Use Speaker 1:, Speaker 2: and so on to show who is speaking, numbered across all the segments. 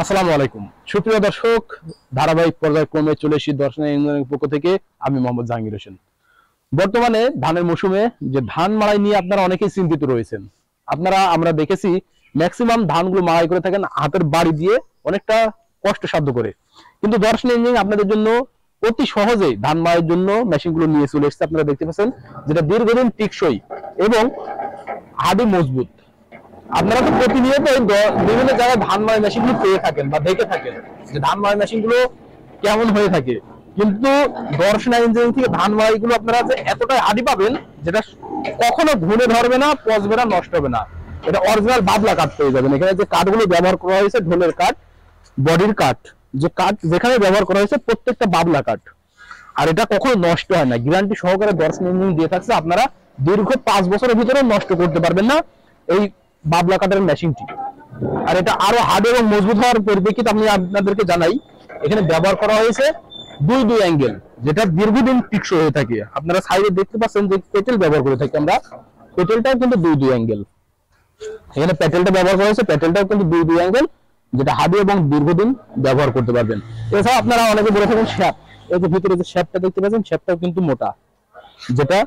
Speaker 1: আসসালামু আলাইকুম সুপ্রিয় দর্শক, ধারাবাহিক পর্যায়ক্রমে চলে এসেছি দর্শন ইঞ্জিনিয়ারিং পক্ষ থেকে। আমি মোহাম্মদ জাহাঙ্গীর হোসেন। বর্তমানে ধানের মৌসুমে যে ধান মাড়াই নিয়ে আপনারা অনেকেই চিন্তিত রয়েছেন। আমরা দেখেছি ম্যাক্সিমাম ধানগুলো মাড়াই করে থাকেন হাতের বাড়ি দিয়ে, অনেকটা কষ্টসাধ্য করে। কিন্তু দর্শন ইঞ্জিনিয়ারিং আপনাদের জন্য অতি সহজেই ধান মাড়াইয়ের জন্য মেশিনগুলো নিয়ে চলে এসেছে। আপনারা দেখতে পাচ্ছেন যেটা দীর্ঘদিন টিকসই এবং হাড়ি মজবুত। আপনারা তো প্রতিনিয়ত বিভিন্ন জায়গায় ধান মাড়াই মেশিনগুলো পেয়ে থাকেন বা দেখে থাকেন যে ধান মাড়াই মেশিনগুলো কেমন হয়ে থাকে, কিন্তু দর্শন ইঞ্জিনিয়ারিং থেকে ধান মাড়াই গুলো আপনারা যে এতটাই হাড়ি পাবেন যেটা কখনো ঘুরে ধরবে না, পচবে না, নষ্ট হবে না। এটা অরিজিনাল বাবলা কাঠ পেয়ে যাবেন। এখানে যে কাঠগুলো ব্যবহার করা হয়েছে, ঢোলের কাঠ, বডির কাঠ, যে কাঠ যেখানে ব্যবহার করা হয়েছে প্রত্যেকটা বাবলা কাঠ। আর এটা কখনো নষ্ট হয় না, গ্যারান্টি সহকারে দর্শন ইঞ্জিনিয়ারিং দিয়ে থাকছে। আপনারা দীর্ঘ 5 বছরের ভিতরে নষ্ট করতে পারবেন না এই বাবলা কাঠের মেশিনটি। আর এটা আরো হার্ড এবং মজবুত হওয়ার পরিপ্রেক্ষিতে আমি আপনাদেরকে জানাই, এখানে ব্যবহার করা হয়েছে দুই অ্যাঙ্গেল, যেটা দীর্ঘদিন টিকসই হয়ে থাকে। আপনারা সাইডে দেখতে পাচ্ছেন যে পেটেল ব্যবহার করে থাকি আমরা, পেটেলটাও কিন্তু দুই অ্যাঙ্গেল। এখানে পেটেলটা ব্যবহার করা হয়েছে, পেটেলটাও কিন্তু দুই অ্যাঙ্গেল, যেটা হার্ড এবং দীর্ঘদিন ব্যবহার করতে পারবেন। এছাড়া আপনারা অনেকে বলে থাকেন শ্যাপ, এই যে ভিতরে যে শ্যাপটা দেখতে পাচ্ছেন, শ্যাপটাও কিন্তু মোটা, যেটা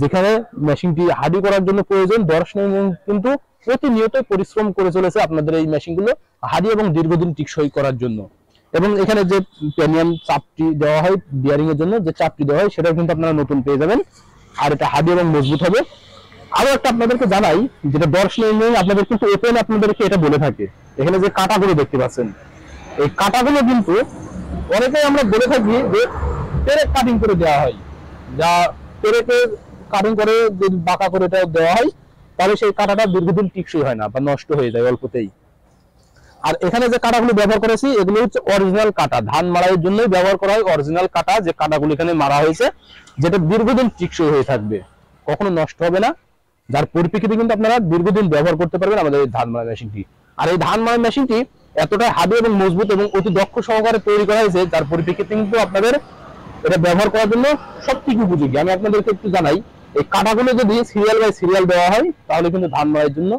Speaker 1: যেখানে মেশিনটি হার্ডি করার জন্য প্রয়োজন। দর্শন কিন্তু প্রতিনিয়ত পরিশ্রম করে চলেছে আপনাদের এই মেশিনগুলো হার্ডি এবং দীর্ঘদিন টিকসই করার জন্য। এবং এখানে যে প্যানিয়াম চাপটি দেওয়া হয় বিয়ারিং এর জন্য, যে চাপটি দেওয়া হয় সেটাও কিন্তু আপনারা নতুন পেয়ে যাবেন। আর এটা হার্ডি এবং মজবুত হবে। আরো একটা আপনাদেরকে জানাই, যেটা দর্শন আপনাদের কিন্তু ওপেন আপনাদেরকে এটা বলে থাকে, এখানে যে কাঁটাগুলো দেখতে পাচ্ছেন, এই কাঁটাগুলো কিন্তু অনেকেই আমরা বলে থাকি যে পেরেক কাটিং করে দেওয়া হয়, যা পেরেকের কাটিং করে যদি বাঁকা করে এটা দেওয়া হয় তাহলে সেই কাঁটাটা দীর্ঘদিন টিকসই হয় না বা নষ্ট হয়ে যায় অল্পতেই। আর এখানে যে কাঁটাগুলো ব্যবহার করেছি এগুলো হচ্ছে অরিজিনাল কাঁটা, ধান মাড়াইয়ের জন্যই ব্যবহার করা হয় অরিজিনাল কাঁটা। যে কাঁটাগুলো এখানে মারা হয়েছে যেটা দীর্ঘদিন টিকসই হয়ে থাকবে, কখনো নষ্ট হবে না, যার পরিপ্রেক্ষিতে কিন্তু আপনারা দীর্ঘদিন ব্যবহার করতে পারবেন আমাদের এই ধান মাড়াই মেশিনটি। আর এই ধান মাড়াই মেশিনটি এতটাই হার্ড এবং মজবুত এবং অতি দক্ষ সহকারে তৈরি করা হয়েছে, যার পরিপ্রেক্ষিতে কিন্তু আপনাদের এটা ব্যবহার করার জন্য সবথেকে উপযোগী। আমি আপনাদেরকে একটু জানাই, এই কাঁটাগুলো যদি সিরিয়াল বাই সিরিয়াল দেওয়া হয় তাহলে কিন্তু ধান মাড়াইয়ের জন্য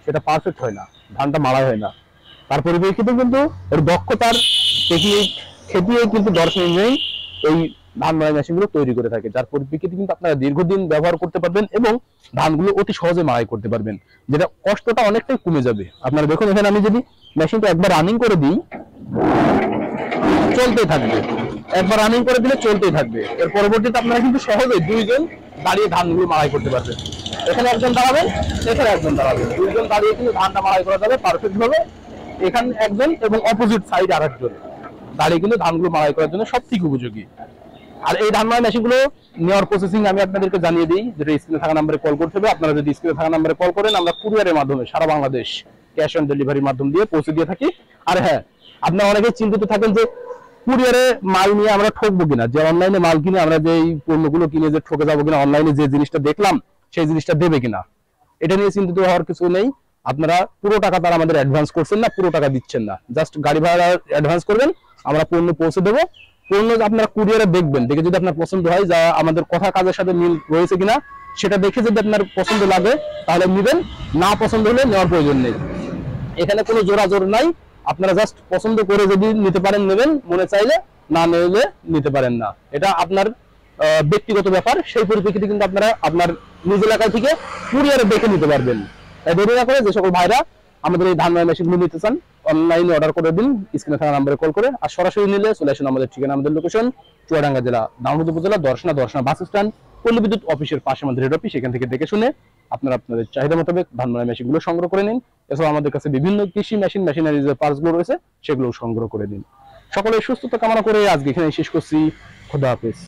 Speaker 1: সেটা পারফেক্ট হয় না, ধানটা মাড়াই হয় না। তার পরিপ্রেক্ষিতে কিন্তু এর দক্ষতার টেকনিক খেটিয়ে কিন্তু দর্শন ইঞ্জিনিয়ারিং এই ধান মাড়াই মেশিনগুলো তৈরি করে থাকে, যার পরিপ্রেক্ষিতে কিন্তু আপনারা দীর্ঘদিন ব্যবহার করতে পারবেন এবং ধানগুলো অতি সহজে মাড়াই করতে পারবেন, যেটা কষ্টটা অনেকটাই কমে যাবে। আপনারা দেখুন এখানে আমি যদি মেশিনটা একবার রানিং করে দিই চলতেই থাকবে, একবার রানিং করে দিলে চলতেই থাকবে। এর পরবর্তীতে আপনারা কিন্তু সহজেই দুইজন দাঁড়িয়ে ধানগুলো মাড়াই করতে পারবেন। এখানে একজন দাঁড়াবেন, এখানে একজন দাঁড়াবেন, দুইজন দাঁড়িয়ে কিন্তু ধানটা মাড়াই করা যাবে পারফেক্ট ভাবে। এখানে একজন এবং অপোজিট সাইড আর একজন দাঁড়িয়ে কিন্তু ধানগুলো মাড়াই করার জন্য সবথেকে উপযোগী। আর এই ধান মাড়াই মেশিনগুলো নেওয়ার প্রসেসিং আমি আপনাদেরকে জানিয়ে দিই, যেটা স্ক্রিনে থাকা নাম্বারে কল করতে হবে। আপনারা যদি স্ক্রিনে থাকা নাম্বারে কল করেন আমরা কুরিয়ারের মাধ্যমে সারা বাংলাদেশ ক্যাশ অন ডেলিভারির মাধ্যম দিয়ে পৌঁছে দিয়ে থাকি। আর হ্যাঁ, আপনারা অনেকেই চিন্তিত থাকেন যে কুরিয়ারে মাল নিয়ে আমরা ঠকবো কিনা, যে অনলাইনে মাল কিনে আমরা যে এই পণ্যগুলো কিনে যে ঠকে যাবো কিনা, অনলাইনে যে জিনিসটা দেখলাম সেই জিনিসটা দেবে কিনা, এটা নিয়ে চিন্তিত হওয়ার কিছু নেই। আপনারা পুরো টাকা তারা আমাদের অ্যাডভান্স করছেন না, পুরো টাকা দিচ্ছেন না, জাস্ট গাড়ি ভাড়া অ্যাডভান্স করবেন, আমরা পণ্য পৌঁছে দেবো। পণ্য আপনারা কুরিয়ারে দেখবেন, দেখে যদি আপনার পছন্দ হয়, যা আমাদের কথা কাজের সাথে মিল রয়েছে কিনা সেটা দেখে যদি আপনার পছন্দ লাগে তাহলে নেবেন, না পছন্দ হলে নেওয়ার প্রয়োজন নেই। এখানে কোনো জোরাজোর নাই, আপনারা জাস্ট পছন্দ করে যদি নিতে পারেন নেবেন, মনে চাইলে না নিলে নিতে পারেন না, এটা আপনার ব্যক্তিগত ব্যাপার। সেই পরিপ্রেক্ষিতে কিন্তু আপনারা আপনার নিজ এলাকা থেকে কুরিয়ারে দেখে নিতে পারবেন। দেরি না করে যে সকল ভাইরা আমাদের এই ধান মাড়াই মেশিনগুলো নিতে চান অনলাইনে অর্ডার করে দিন স্ক্রিনে থাকা নাম্বারে কল করে। আর সরাসরি নিলে চলে আসুন আমাদের ঠিকানা, আমাদের লোকেশন চুয়াডাঙ্গা জেলা দামোদর উপজেলা দর্শনা বাস স্ট্যান্ড, পল্লী বিদ্যুৎ অফিসের পাশে আমাদের হেড অফিস। এখান থেকে দেখে শুনে আপনারা আপনাদের চাহিদা মোতাবেক ধান মাড়াই মেশিনগুলো সংগ্রহ করে নিন। এছাড়াও আমাদের কাছে বিভিন্ন কৃষি মেশিনারি যে পার্টসগুলো রয়েছে সেগুলো সংগ্রহ করে দিন। সকলের সুস্থতা কামনা করে আজকে এখানে শেষ করছি। খোদা হাফেজ।